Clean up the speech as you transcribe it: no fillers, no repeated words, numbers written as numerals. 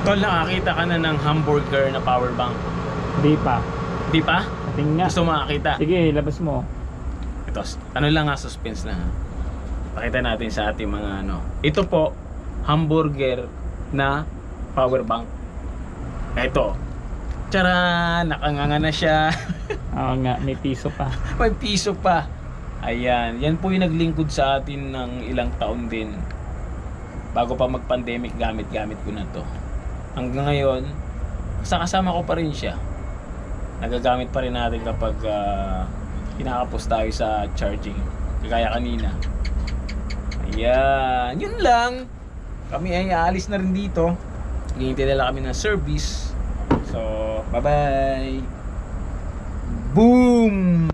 Tol, nakakita ka na ng hamburger na power bank? Di pa. Di pa? Ating nga. Gusto makakita? Sige, labas mo. Ito, ano lang nga, suspense lang ha. Pakita natin sa ating mga ano. Ito po, hamburger na power bank. Ito. Tara, nakanganga na siya. Oo nga, may piso pa. May piso pa. Ayan, yan po yung naglingkod sa atin ng ilang taon din. Bago pa mag-pandemic, gamit-gamit ko na to. Hanggang ngayon, kasama ko pa rin siya. Nagagamit pa rin natin kapag kinakapos tayo sa charging. Kagaya kanina. Ayan, yun lang. Kami ay aalis na rin dito. Hihintay nila kami ng service. So, bye-bye. Boom!